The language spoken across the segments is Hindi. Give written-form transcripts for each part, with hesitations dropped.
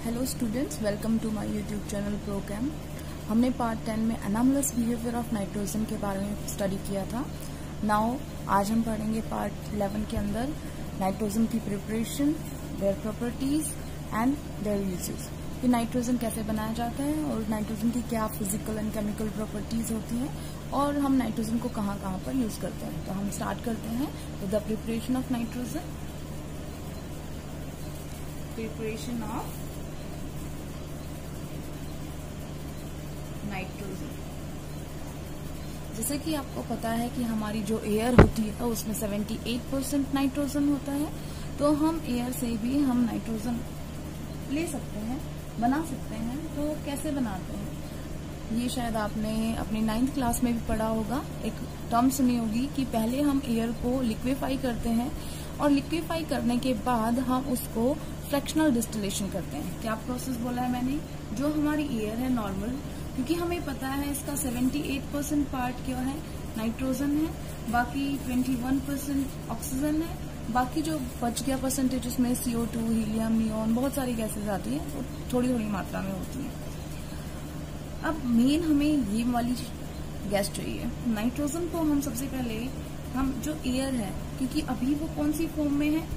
Hello students, welcome to my YouTube channel program. हमने पार्ट 10 में एनॉमलस बिहेवियर ऑफ नाइट्रोजन के बारे में स्टडी किया था। नाउ आज हम पढ़ेंगे पार्ट 11 के अंदर नाइट्रोजन की preparation, their properties and there uses, कि नाइट्रोजन कैसे बनाया जाता है और नाइट्रोजन की क्या फिजिकल एंड केमिकल प्रॉपर्टीज होती हैं और हम नाइट्रोजन को कहाँ कहाँ पर यूज करते हैं। तो हम स्टार्ट करते हैं with the preparation of nitrogen. Preparation of nitrogen. जैसे कि आपको पता है कि हमारी जो एयर होती है उसमें 78% नाइट्रोजन होता है, तो हम एयर से भी हम नाइट्रोजन ले सकते हैं, बना सकते हैं। तो कैसे बनाते हैं, ये शायद आपने अपनी 9th क्लास में भी पढ़ा होगा। एक टर्म सुनी होगी कि पहले हम एयर को लिक्विफाई करते हैं और लिक्विफाई करने के बाद हम उसको फ्रैक्शनल डिस्टिलेशन करते हैं। क्या प्रोसेस बोला है मैंने? जो हमारी एयर है नॉर्मल, क्योंकि हमें पता है इसका 78% पार्ट क्या है, नाइट्रोजन है, बाकी 21% ऑक्सीजन है, बाकी जो बच गया परसेंटेज उसमें CO2, हीलियम, नियोन, बहुत सारी गैसेज आती है, वो थोड़ी थोड़ी मात्रा में होती है। अब मेन हमें ये वाली गैस चाहिए नाइट्रोजन को। हम सबसे पहले हम जो एयर है, क्योंकि अभी वो कौन सी फॉर्म में है,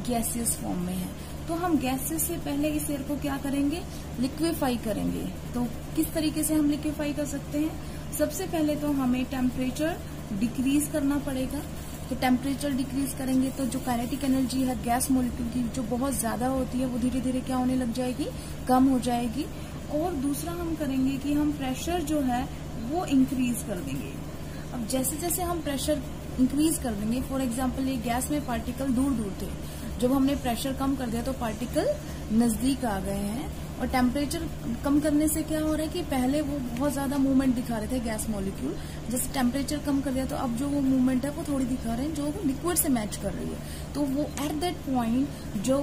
गैसियस फॉर्म में है, तो हम गैसेस से पहले इस एयर को क्या करेंगे, लिक्विफाई करेंगे। तो किस तरीके से हम लिक्विफाई कर सकते हैं? सबसे पहले तो हमें टेम्परेचर डिक्रीज करना पड़ेगा। तो टेम्परेचर डिक्रीज करेंगे तो जो काइनेटिक एनर्जी है गैस मॉलिक्यूल की, जो बहुत ज्यादा होती है, वो धीरे धीरे क्या होने लग जाएगी, कम हो जाएगी। और दूसरा हम करेंगे कि हम प्रेशर जो है वो इंक्रीज कर देंगे। अब जैसे जैसे हम प्रेशर इंक्रीज कर देंगे, फॉर एग्जाम्पल ये गैस में पार्टिकल दूर दूर थे, जब हमने प्रेशर कम कर दिया तो पार्टिकल नजदीक आ गए हैं। और टेम्परेचर कम करने से क्या हो रहा है कि पहले वो बहुत ज्यादा मूवमेंट दिखा रहे थे गैस मॉलिक्यूल, जैसे टेम्परेचर कम कर दिया तो अब जो वो मूवमेंट है वो थोड़ी दिखा रहे हैं जो लिक्विड से मैच कर रही है। तो वो एट दैट पॉइंट जो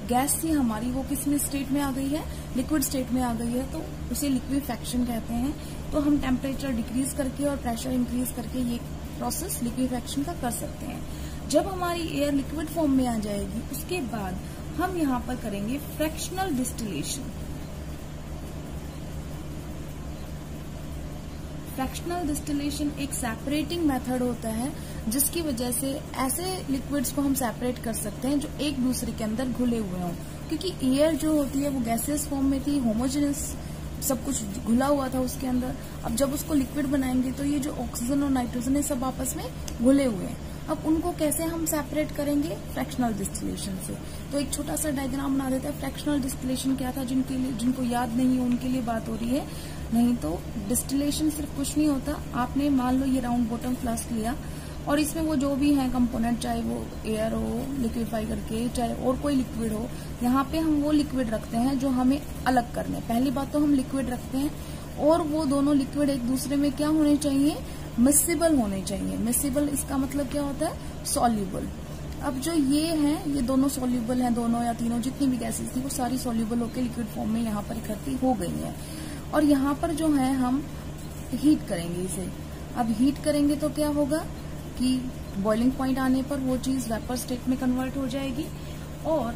गैस थी हमारी वो किस में स्टेट में आ गई है, लिक्विड स्टेट में आ गई है, तो उसे लिक्विफैक्शन कहते हैं। तो हम टेम्परेचर डिक्रीज करके और प्रेशर इंक्रीज करके ये प्रोसेस लिक्विफैक्शन का कर सकते हैं। जब हमारी एयर लिक्विड फॉर्म में आ जाएगी, उसके बाद हम यहाँ पर करेंगे फ्रैक्शनल डिस्टिलेशन। फ्रैक्शनल डिस्टिलेशन एक सेपरेटिंग मेथड होता है जिसकी वजह से ऐसे लिक्विड्स को हम सेपरेट कर सकते हैं जो एक दूसरे के अंदर घुले हुए हों। क्योंकि एयर जो होती है वो गैसियस फॉर्म में थी, होमोजेनस सब कुछ घुला हुआ था उसके अंदर। अब जब उसको लिक्विड बनाएंगे तो ये जो ऑक्सीजन और नाइट्रोजन है सब आपस में घुले हुए हैं। अब उनको कैसे हम सेपरेट करेंगे, फ्रैक्शनल डिस्टिलेशन से। तो एक छोटा सा डायग्राम बना देता है। फ्रैक्शनल डिस्टिलेशन क्या था, जिनको याद नहीं है उनके लिए बात हो रही है, नहीं तो डिस्टिलेशन सिर्फ कुछ नहीं होता। आपने मान लो ये राउंड बॉटम फ्लास्क लिया और इसमें वो जो भी है कंपोनेंट, चाहे वो एयर हो लिक्विफाई करके, चाहे और कोई लिक्विड हो, यहाँ पे हम वो लिक्विड रखते हैं जो हमें अलग करने। पहली बात तो हम लिक्विड रखते हैं और वो दोनों लिक्विड एक दूसरे में क्या होने चाहिए, मिक्सिबल होने चाहिए। मिक्सिबल इसका मतलब क्या होता है, सॉल्युबल। अब जो ये हैं, ये दोनों सॉल्युबल हैं, दोनों या तीनों जितनी भी गैसेस थी वो सारी सॉल्युबल होकर लिक्विड फॉर्म में यहाँ पर इकट्ठी हो गई है। और यहाँ पर जो है हम हीट करेंगे इसे। अब हीट करेंगे तो क्या होगा कि बॉइलिंग पॉइंट आने पर वो चीज वेपर स्टेट में कन्वर्ट हो जाएगी। और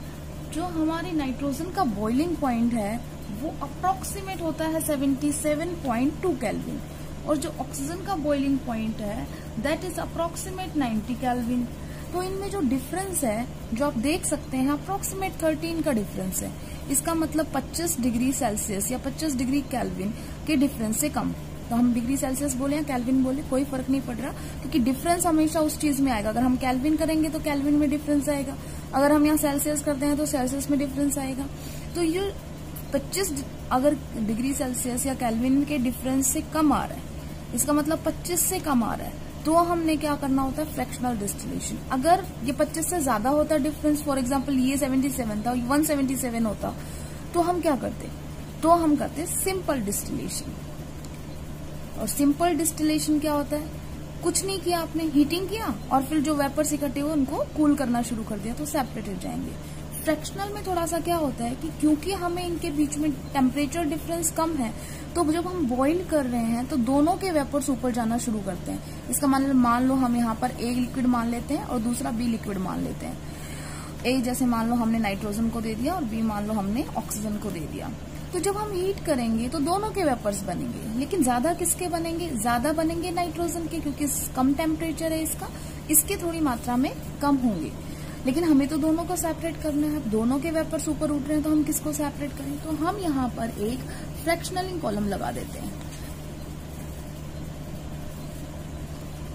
जो हमारी नाइट्रोजन का बॉइलिंग पॉइंट है वो अप्रोक्सीमेट होता है 77.2 केल्विन, और जो ऑक्सीजन का बॉइलिंग पॉइंट है दैट इज अप्रोक्सीमेट 90 केल्विन। तो इनमें जो डिफरेंस है जो आप देख सकते हैं, अप्रोक्सीमेट 13 का डिफरेंस है। इसका मतलब 25 डिग्री सेल्सियस या 25 डिग्री केल्विन के डिफरेंस से कम। तो हम डिग्री सेल्सियस बोले या केल्विन बोले, कोई फर्क नहीं पड़ रहा, क्योंकि डिफरेंस हमेशा उस चीज में आएगा। अगर हम केल्विन करेंगे तो केल्विन में डिफरेंस आएगा, अगर हम यहाँ सेल्सियस करते हैं तो सेल्सियस में डिफरेंस आएगा। तो ये 25 अगर डिग्री सेल्सियस या केल्विन के डिफरेंस से कम आ रहा है, इसका मतलब 25 से कम आ रहा है, तो हमने क्या करना होता है, फ्रैक्शनल डिस्टिलेशन। अगर ये 25 से ज्यादा होता डिफरेंस, फॉर एग्जांपल ये 77 था, 177 होता, तो हम क्या करते, तो हम करते सिंपल डिस्टिलेशन। और सिंपल डिस्टिलेशन क्या होता है, कुछ नहीं किया आपने, हीटिंग किया और फिर जो वेपर्स इकट्ठे हुए उनको कूल करना शुरू कर दिया तो सेपरेट हो जाएंगे। फ्रैक्शनल में थोड़ा सा क्या होता है कि क्योंकि हमें इनके बीच में टेम्परेचर डिफरेंस कम है, तो जब हम बॉईल कर रहे हैं तो दोनों के वेपर्स ऊपर जाना शुरू करते हैं। इसका मतलब मान लो हम यहाँ पर A लिक्विड मान लेते हैं और दूसरा B लिक्विड मान लेते हैं। ए जैसे मान लो हमने नाइट्रोजन को दे दिया और बी मान लो हमने ऑक्सीजन को दे दिया। तो जब हम हीट करेंगे तो दोनों के वेपर्स बनेंगे, लेकिन ज्यादा किसके बनेंगे? ज्यादा बनेंगे नाइट्रोजन के, क्योंकि कम टेम्परेचर है इसका, इसके थोड़ी मात्रा में कम होंगे। लेकिन हमें तो दोनों को सेपरेट करना है। अब दोनों के वेपर्स ऊपर उठ रहे हैं तो हम किसको सेपरेट करें? तो हम यहाँ पर एक फ्रैक्शनलिंग कॉलम लगा देते हैं।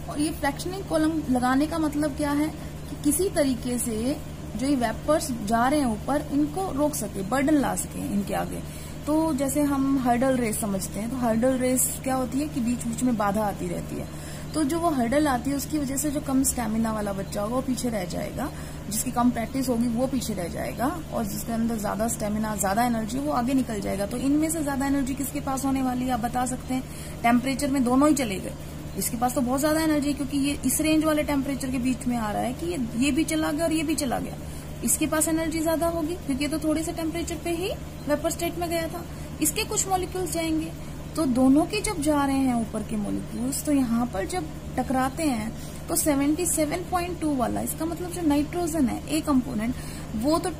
और ये फ्रैक्शनिंग कॉलम लगाने का मतलब क्या है कि किसी तरीके से जो ये वेपर्स जा रहे हैं ऊपर, इनको रोक सके, बर्डन ला सके इनके आगे। तो जैसे हम हर्डल रेस समझते हैं, तो हर्डल रेस क्या होती है कि बीच बीच में बाधा आती रहती है। तो जो वो हर्डल आती है उसकी वजह से जो कम स्टेमिना वाला बच्चा होगा वो पीछे रह जाएगा, जिसकी कम प्रैक्टिस होगी वो पीछे रह जाएगा, और जिसके अंदर ज्यादा स्टेमिना, ज्यादा एनर्जी, वो आगे निकल जाएगा। तो इनमें से ज्यादा एनर्जी किसके पास होने वाली है आप बता सकते हैं? टेम्परेचर में दोनों ही चले गए। इसके पास तो बहुत ज्यादा एनर्जी है, क्योंकि ये इस रेंज वाले टेम्परेचर के बीच में आ रहा है कि ये भी चला गया और ये भी चला गया। इसके पास एनर्जी ज्यादा होगी क्योंकि ये तो थोड़े से टेम्परेचर पे ही वेपर स्टेट में गया था। इसके कुछ मॉलिक्यूल्स जाएंगे, तो दोनों के जब जा रहे हैं ऊपर के मॉलिक्यूल्स, तो यहाँ पर जब टकराते हैं तो 77.2 वाला, इसका मतलब जो नाइट्रोजन है ए कंपोनेंट, वो तो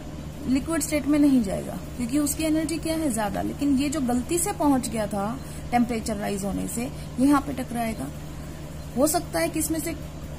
लिक्विड स्टेट में नहीं जाएगा क्योंकि उसकी एनर्जी क्या है? ज्यादा। लेकिन ये जो गलती से पहुंच गया था टेम्परेचर राइज होने से, यहाँ पे टकराएगा। हो सकता है कि इसमें से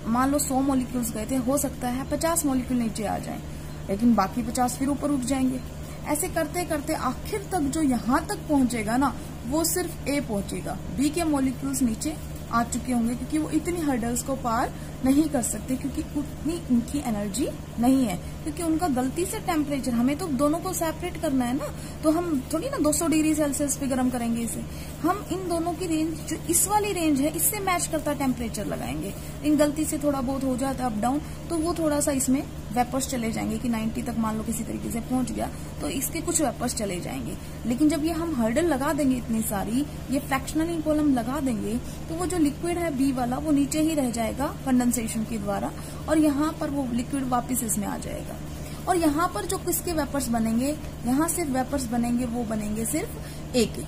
मान लो 100 मॉलिक्यूल्स गए थे, हो सकता है 50 मॉलिक्यूल नीचे आ जाएं, लेकिन बाकी 50 फिर ऊपर उठ जाएंगे। ऐसे करते करते आखिर तक जो यहाँ तक पहुंचेगा ना, वो सिर्फ ए पहुंचेगा। बी के मॉलिक्यूल्स नीचे आ चुके होंगे क्योंकि वो इतनी हर्डल्स को पार नहीं कर सकते, क्योंकि उतनी उनकी एनर्जी नहीं है, क्योंकि उनका गलती से टेम्परेचर, हमें तो दोनों को सेपरेट करना है ना, तो हम थोड़ी ना 200 डिग्री सेल्सियस पे गर्म करेंगे इसे। हम इन दोनों की रेंज, जो इस वाली रेंज है, इससे मैच करता टेम्परेचर लगाएंगे। इन गलती से थोड़ा बहुत हो जाता अप डाउन, तो वो थोड़ा सा इसमें वेपर्स चले जाएंगे कि 90 तक मान लो किसी तरीके से पहुंच गया, तो इसके कुछ वेपर्स चले जाएंगे। लेकिन जब ये हम हर्डल लगा देंगे इतनी सारी, ये फ्रैक्शनलिंग कॉलम लगा देंगे, तो वो जो लिक्विड है बी वाला, वो नीचे ही रह जाएगा कंडेंसेशन के द्वारा, और यहाँ पर वो लिक्विड वापस इसमें आ जाएगा। और यहाँ पर जो किसके वेपर्स बनेंगे? यहाँ सिर्फ वेपर्स बनेंगे, वो बनेंगे सिर्फ ए के।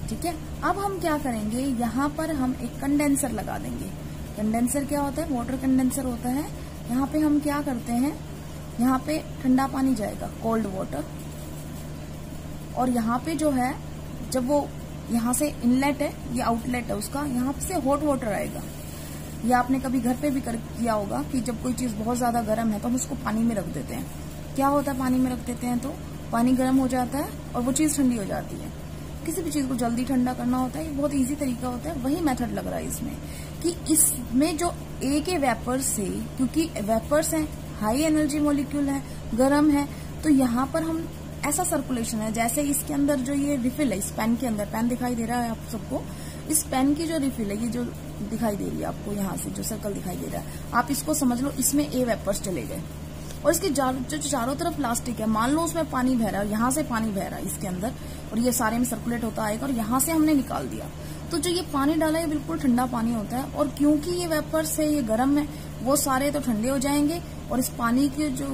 ठीक है, अब हम क्या करेंगे? यहाँ पर हम एक कंडेंसर लगा देंगे। कंडेंसर क्या होता है? वाटर कंडेंसर होता है। यहाँ पे हम क्या करते हैं? यहाँ पे ठंडा पानी जाएगा, कोल्ड वाटर, और यहाँ पे जो है, जब वो यहाँ से इनलेट है, ये आउटलेट है उसका, यहाँ से हॉट वाटर आएगा। ये आपने कभी घर पे भी किया होगा कि जब कोई चीज बहुत ज्यादा गर्म है तो हम उसको पानी में रख देते हैं। क्या होता है? पानी में रख देते हैं तो पानी गर्म हो जाता है और वो चीज ठंडी हो जाती है। किसी भी चीज को जल्दी ठंडा करना होता है, ये बहुत इजी तरीका होता है। वही मेथड लग रहा है इसमें कि इसमें जो ए के वेपर्स से, क्योंकि वेपर्स हैं, हाई एनर्जी मॉलिक्यूल है, गर्म है, तो यहाँ पर हम ऐसा सर्कुलेशन है जैसे इसके अंदर जो ये रिफिल है, इस पेन के अंदर, पेन दिखाई दे रहा है आप सबको, इस पेन की जो रिफिल है, ये जो दिखाई दे रही है आपको, यहाँ से जो सर्कल दिखाई दे रहा है, आप इसको समझ लो इसमें ए वेपर्स चले गए, और इसके जो चारों तरफ प्लास्टिक है, मान लो उसमें पानी बह रहा है, यहाँ से पानी बह रहा है इसके अंदर, और ये सारे में सर्कुलेट होता आएगा, और यहाँ से हमने निकाल दिया, तो जो ये पानी डाला है बिल्कुल ठंडा पानी होता है, और क्योंकि ये वेपर्स है, ये गर्म है, वो सारे तो ठंडे हो जाएंगे, और इस पानी के जो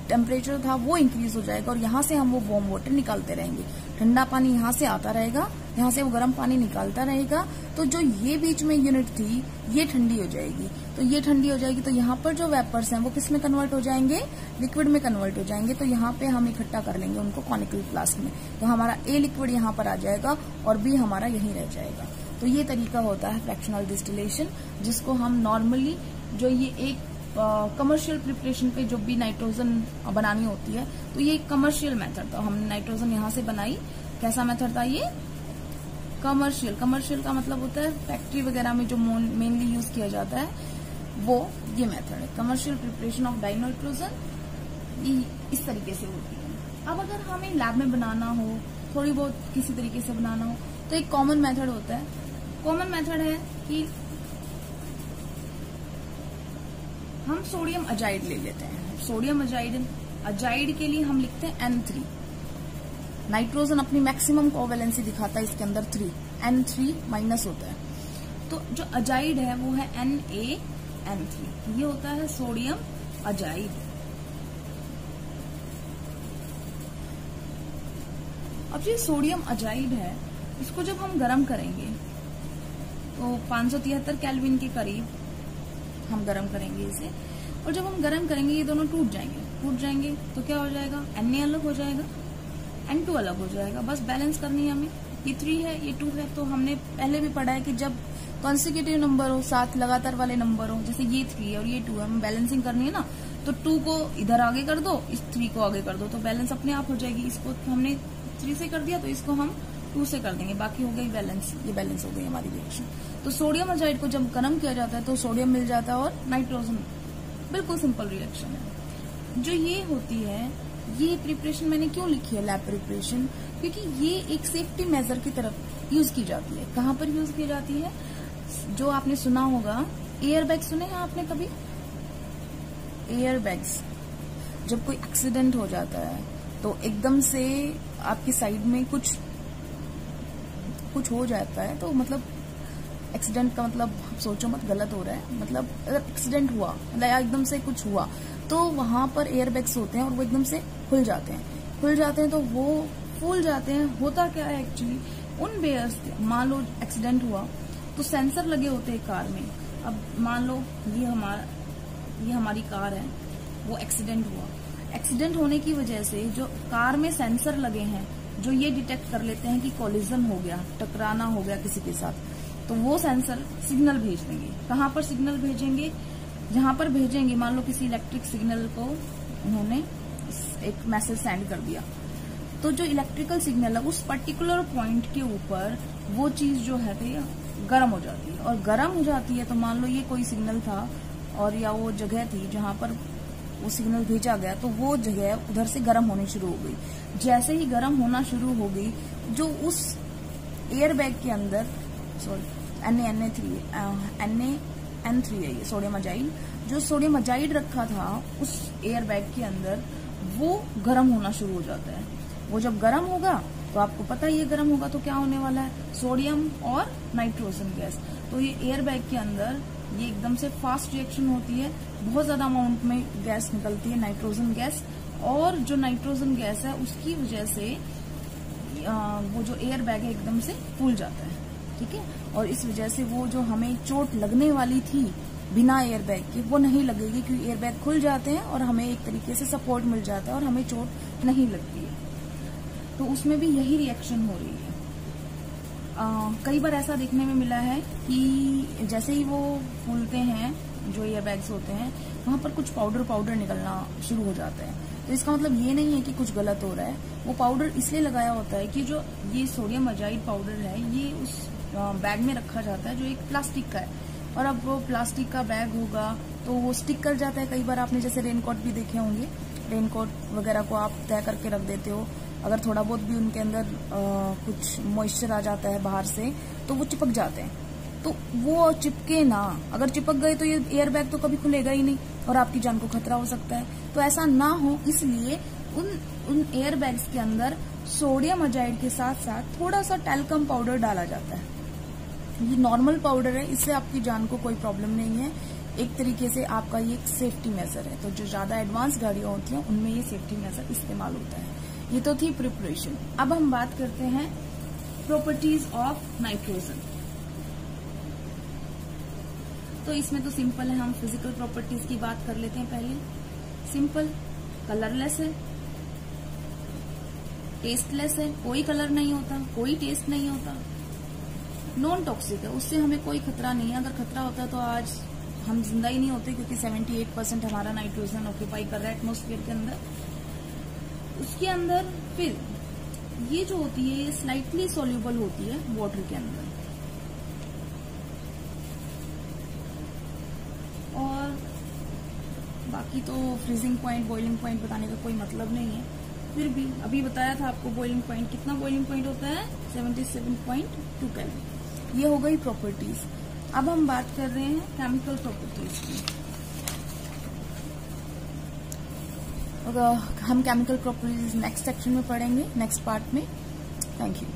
टेम्परेचर था वो इंक्रीज हो जाएगा, और यहाँ से हम वो वार्म वाटर निकालते रहेंगे। ठंडा पानी यहाँ से आता रहेगा, यहाँ से वो गर्म पानी निकालता रहेगा, तो जो ये बीच में यूनिट थी ये ठंडी हो जाएगी, तो ये ठंडी हो जाएगी, तो यहाँ पर जो वेपर्स हैं वो किस में कन्वर्ट हो जाएंगे? लिक्विड में कन्वर्ट हो जाएंगे। तो यहाँ पे हम इकट्ठा कर लेंगे उनको कॉनिकल फ्लास्क में, तो हमारा ए लिक्विड यहाँ पर आ जाएगा और बी हमारा यहीं रह जाएगा। तो ये तरीका होता है फ्रैक्शनल डिस्टिलेशन, जिसको हम नॉर्मली जो ये एक कमर्शियल प्रिपरेशन पे जो भी नाइट्रोजन बनानी होती है, तो ये कमर्शियल मेथड था। हमने नाइट्रोजन यहाँ से बनाई, कैसा मेथड था ये? कमर्शियल। कमर्शियल का मतलब होता है फैक्ट्री वगैरह में जो मेनली यूज किया जाता है, वो ये मेथड है, कमर्शियल प्रिपरेशन ऑफ डाइनाइट्रोजन। इस तरीके से होती है। अब अगर हमें लैब में बनाना हो, थोड़ी बहुत किसी तरीके से बनाना हो, तो एक कॉमन मेथड होता है। कॉमन मेथड है कि हम सोडियम अजाइड ले लेते हैं। सोडियम अजाइड के लिए हम लिखते हैं N3। नाइट्रोजन अपनी मैक्सिमम कोवेलेंसी दिखाता है इसके अंदर 3, N3 माइनस होता है, तो जो अजाइड है वो है NaN3, ये होता है सोडियम अजाइड। अब ये सोडियम अजाइड है, इसको जब हम गर्म करेंगे तो 573 केल्विन के करीब हम गर्म करेंगे इसे, और जब हम गर्म करेंगे ये दोनों टूट जाएंगे तो क्या हो जाएगा, Na अलग हो जाएगा, N2 अलग हो जाएगा। बस बैलेंस करनी है हमें। ये 3 है, ये 2 है। तो हमने पहले भी पढ़ा है कि जब कॉन्सिक्यूटिव नंबर हो, साथ लगातार वाले नंबर हो, जैसे ये 3 है और ये 2 है, हमें बैलेंसिंग करनी है ना, तो 2 को इधर आगे कर दो, इस 3 को आगे कर दो, तो बैलेंस अपने आप हो जाएगी। इसको हमने 3 से कर दिया तो इसको हम 2 से कर देंगे, बाकी हो गई बैलेंस। ये बैलेंस हो गई हमारी रिएक्शन। तो सोडियम अजाइड को जब गर्म किया जाता है तो सोडियम मिल जाता है और नाइट्रोजन। बिल्कुल सिंपल रिएक्शन है। जो ये होती है, ये प्रिपरेशन मैंने क्यों लिखी है लैब प्रिपरेशन, क्योंकि ये एक सेफ्टी मेजर की तरफ यूज की जाती है। कहाँ पर यूज की जाती है, जो आपने सुना होगा, एयर बैग सुने हैं आपने कभी? एयर बैग्स, जब कोई एक्सीडेंट हो जाता है तो एकदम से आपकी साइड में कुछ हो जाता है, तो मतलब एक्सीडेंट का मतलब सोचो मत, गलत हो रहा है, मतलब अगर एक्सीडेंट हुआ मतलब एकदम से कुछ हुआ तो वहां पर एयर बैग्स होते हैं और वो एकदम से खुल जाते हैं तो वो फूल जाते हैं। होता क्या है एक्चुअली, उन बेयर्स के, मान लो एक्सीडेंट हुआ तो सेंसर लगे होते हैं कार में। अब मान लो ये हमारी कार है, वो एक्सीडेंट हुआ। एक्सीडेंट होने की वजह से जो कार में सेंसर लगे हैं, जो ये डिटेक्ट कर लेते हैं कि कोलिजन हो गया, टकराना हो गया किसी के साथ, तो वो सेंसर सिग्नल भेज देंगे। कहाँ पर सिग्नल भेजेंगे, जहां पर भेजेंगे, मान लो किसी इलेक्ट्रिक सिग्नल को उन्होंने एक मैसेज सेंड कर दिया, तो जो इलेक्ट्रिकल सिग्नल है उस पर्टिकुलर पॉइंट के ऊपर वो चीज जो है गर्म हो जाती है। और गर्म हो जाती है तो मान लो ये कोई सिग्नल था और या वो जगह थी जहां पर वो सिग्नल भेजा गया, तो वो जगह उधर से गर्म होनी शुरू हो गई। जैसे ही गर्म होना शुरू हो गई, जो उस एयर बैग के अंदर, सॉरी Na3 है ये सोडियम अजाइड, जो सोडियम अजाइड रखा था उस एयर बैग के अंदर, वो गर्म होना शुरू हो जाता है। वो जब गर्म होगा तो आपको पता ही है गर्म होगा तो क्या होने वाला है, सोडियम और नाइट्रोजन गैस। तो ये एयर बैग के अंदर ये एकदम से फास्ट रिएक्शन होती है, बहुत ज्यादा अमाउंट में गैस निकलती है, नाइट्रोजन गैस। और जो नाइट्रोजन गैस है उसकी वजह से वो जो एयर बैग है एकदम से फूल जाता है, ठीक है। और इस वजह से वो जो हमें चोट लगने वाली थी बिना एयर बैग के, वो नहीं लगेगी, क्योंकि एयर बैग खुल जाते हैं और हमें एक तरीके से सपोर्ट मिल जाता है और हमें चोट नहीं लगती है। तो उसमें भी यही रिएक्शन हो रही है। कई बार ऐसा देखने में मिला है कि जैसे ही वो फूलते हैं, जो एयर बैग्स होते हैं, वहां पर कुछ पाउडर निकलना शुरू हो जाता है। तो इसका मतलब ये नहीं है कि कुछ गलत हो रहा है, वो पाउडर इसलिए लगाया होता है कि जो ये सोडियम अजाइड पाउडर है ये उस बैग में रखा जाता है जो एक प्लास्टिक का है, और अब वो प्लास्टिक का बैग होगा तो वो स्टिक कर जाता है। कई बार आपने जैसे रेनकोट भी देखे होंगे, रेनकोट वगैरह को आप तय करके रख देते हो, अगर थोड़ा बहुत भी उनके अंदर कुछ मॉइस्चर आ जाता है बाहर से तो वो चिपक जाते हैं। तो वो चिपके ना, अगर चिपक गए तो ये एयर बैग तो कभी खुलेगा ही नहीं और आपकी जान को खतरा हो सकता है। तो ऐसा ना हो, इसलिए उन एयर बैग्स के अंदर सोडियम अजाइड के साथ साथ थोड़ा सा टैल्कम पाउडर डाला जाता है। ये नॉर्मल पाउडर है, इससे आपकी जान को कोई प्रॉब्लम नहीं है। एक तरीके से आपका ये एक सेफ्टी मेजर है। तो जो ज्यादा एडवांस गाड़ियां होती हैं उनमें ये सेफ्टी मेजर इस्तेमाल होता है। ये तो थी प्रिपरेशन। अब हम बात करते हैं प्रॉपर्टीज ऑफ नाइट्रोजन। तो इसमें तो सिंपल है, हम फिजिकल प्रॉपर्टीज की बात कर लेते हैं पहले। सिंपल, कलरलेस है, टेस्टलेस है, कोई कलर नहीं होता, कोई टेस्ट नहीं होता, नॉन टॉक्सिक है, उससे हमें कोई खतरा नहीं है। अगर खतरा होता तो आज हम जिंदा ही नहीं होते, क्योंकि 78% हमारा नाइट्रोजन ऑक्यूपाई कर रहा है एटमॉस्फेयर के अंदर। उसके अंदर फिर ये जो होती है ये स्लाइटली सोल्यूबल होती है वाटर के अंदर, और बाकी तो फ्रीजिंग पॉइंट, बॉइलिंग पॉइंट बताने का कोई मतलब नहीं है। फिर भी अभी बताया था आपको बॉइलिंग पॉइंट, कितना बॉइलिंग पॉइंट होता है, 77.2 केल्विन। ये हो गई प्रॉपर्टीज। अब हम बात कर रहे हैं केमिकल प्रॉपर्टीज की। हम केमिकल प्रॉपर्टीज नेक्स्ट सेक्शन में पढ़ेंगे, नेक्स्ट पार्ट में। Thank you.